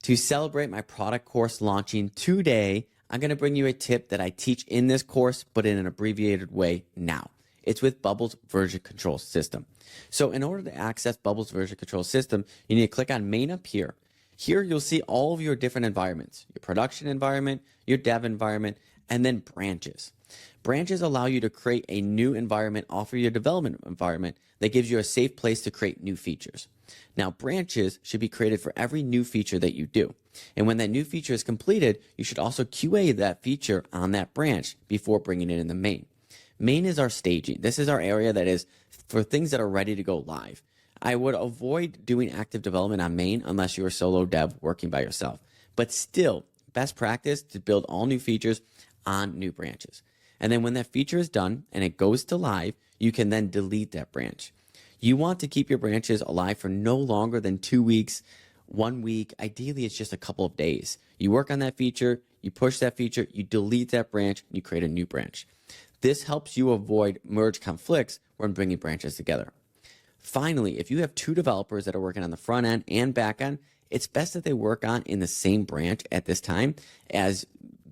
To celebrate my product course launching today, I'm going to bring you a tip that I teach in this course, but in an abbreviated way now. It's with Bubble's version control system. So in order to access Bubble's version control system, you need to click on main up here. Here you'll see all of your different environments, your production environment, your dev environment, and then branches. Branches allow you to create a new environment off of your development environment that gives you a safe place to create new features. Now, branches should be created for every new feature that you do. And when that new feature is completed, you should also QA that feature on that branch before bringing it in the main. Main is our staging. This is our area that is for things that are ready to go live. I would avoid doing active development on main unless you're a solo dev working by yourself. But still, best practice to build all new features on new branches. And then when that feature is done and it goes to live, you can then delete that branch. You want to keep your branches alive for no longer than 2 weeks, 1 week. Ideally, it's just a couple of days. You work on that feature, you push that feature, you delete that branch, and you create a new branch. This helps you avoid merge conflicts when bringing branches together. Finally, if you have two developers that are working on the front end and back end, it's best that they work on in the same branch at this time, as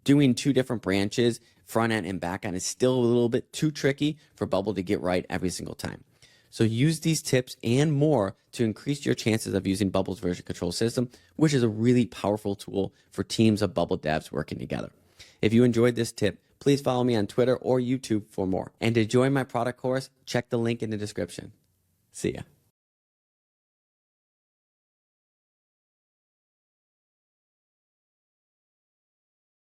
doing two different branches, front end and back end, is still a little bit too tricky for Bubble to get right every single time. So use these tips and more to increase your chances of using Bubble's version control system, which is a really powerful tool for teams of Bubble devs working together. If you enjoyed this tip, please follow me on Twitter or YouTube for more. And to join my product course, check the link in the description. See ya.